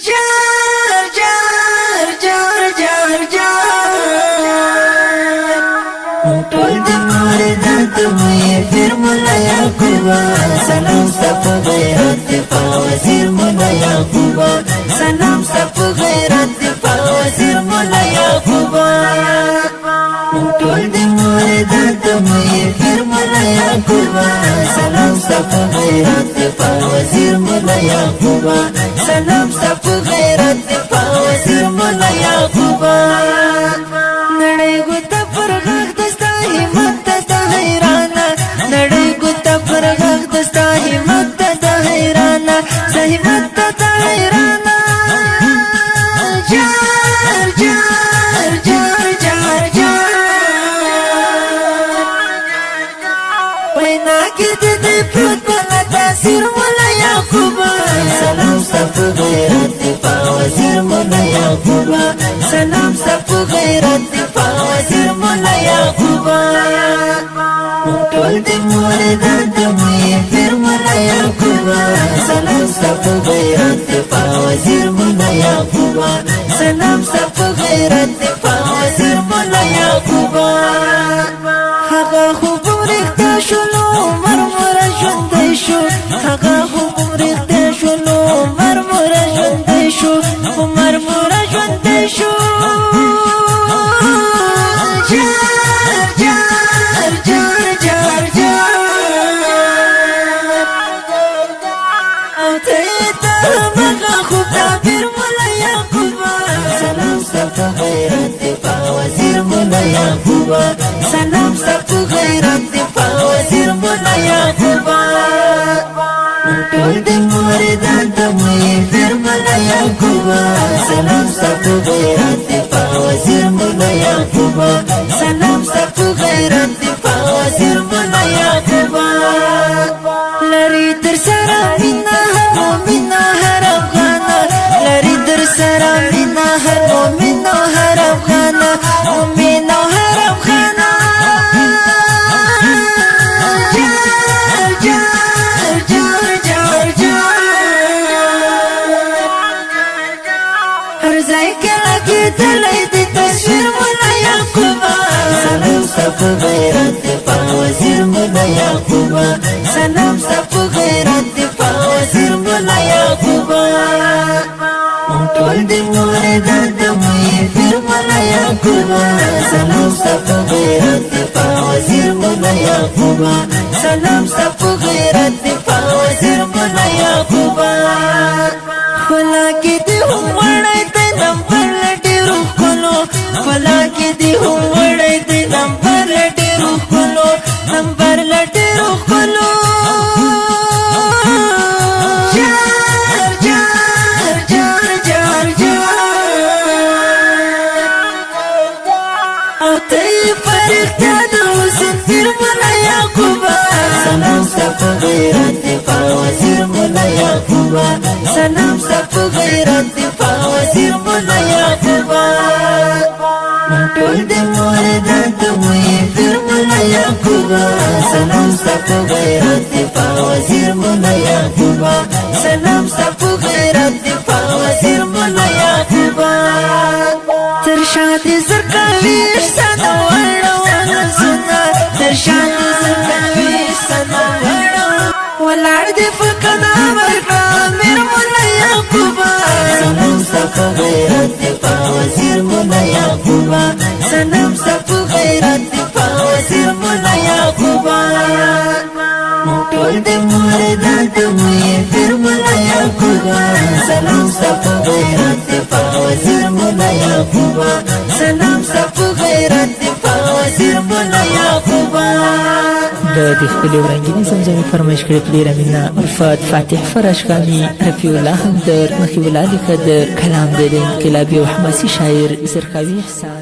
جار جار جار جار جار ټول د مردات مې فر مولا یعقوبا سلام ستپ غیرت دفاع وزیر مولا یعقوبا سلام ستپ غیرت دفاع وزیر مولا یعقوبا ټول د مردات مې فر مولا یعقوبا سلام ستپ غیرت دفاع وزیر مولا یعقوبا سلام ستپ غیرت دفاع وزیر مولا یعقوبا نړۍ ګوته پر غږ دستا همت دستا حیرانه نړۍ ګوته پر غږ دستا همت دستا حیرانه زحمت دستا حیرانه جار جار جار جار جار وینا کې دې پروت بلا تاثیر مولا یعقوبا سلام ستپ غیرت دفاع وزیر مولا یعقوبا سلام ستپ غیرت دفاع وزیر مولا یعقوبا ټول د مردات مې فر مولا یعقوبا سلام ستپ غیرت دفاع وزیر مولا یعقوبا سلام ستپ غیرت دفاع وزیر مولا یعقوبا هغه خوب رښتیا شول عمر مور ژوندی شو هغه خوب رښتیا شول عمر مور ژوندی شو عمر مور ژوندی شو جار جار جار جار جار او ته مغه خوب تعبیر مولا یعقوبا سلام ستپ غیرت دفاع وزیر مولا یعقوبا سلام ستپ غیرت دفاع وزیر مولا یعقوبا ټول د مردات مې فر مولا یعقوبا سلام ستپ غیرت دفاع وزیر مولا یعقوبا سلام ستپ غیرت دفاع وزیر مولا یعقوبا لری در سره مینا هر مومن هر افغان لری در سره مینا هر مومن هر افغان مومن هر افغان جار جار جار جار جار هر ځای کې لګېدلی د تصویر مولا یعقوبا سلام ستپ غیرت دفاع وزیر مولا یعقوبا سلام ستپ غیرت دفاع وزیر مولا یعقوبا ټول د مردات مې فر مولا یعقوبا سلام ستپ غیرت دفاع وزیر مولا یعقوبا سلام ستپ غیرت دفاع وزیر مولا یعقوبا خلا کې دې هم وړی دی نمبر ډېرو ښکلو خلا کې دې هم وړی دی نمبر ډېرو ښکلو نمبر ډېرو ښکلو جار جار جار جار جار او ته یې په رښتیا د حسن پیر مولا یعقوبا سلام ستپ غیرت دفاع وزیر مولا یعقوبا سلام ستپ غیرت دفاع وزیر مولا یعقوبا ټول د مردات مې فر مولا یعقوبا سلام ستپ غیرت دفاع وزیر مولا یعقوبا سلام ستپ غیرت دفاع وزیر مولا یعقوبا تر شاد زرکوي ساده وړو زنا تر شاد زرکوي ساده وړو ولاړ دې فکنا ورکا میر مولا یعقوبا سلام ستپ غیرت دفاع وزیر مولا یعقوبا سلام ستپ غیرت دفاع وزیر مولا یعقوبا ټول د مردات مې فر مولا یعقوبا سلام ستپ غیرت دفاع وزیر مولا یعقوبا سلام ستپ غیرت دفاع وزیر مولا یعقوبا د دې خپلې ورنګینې زمزمې فرمایش کړې په ډېره مینه الفت فاتح فراشکاني رفیع الله همدر نقیب الله لیکدر کلام د انقلابي او حماسي شاعر زرکاوي احسان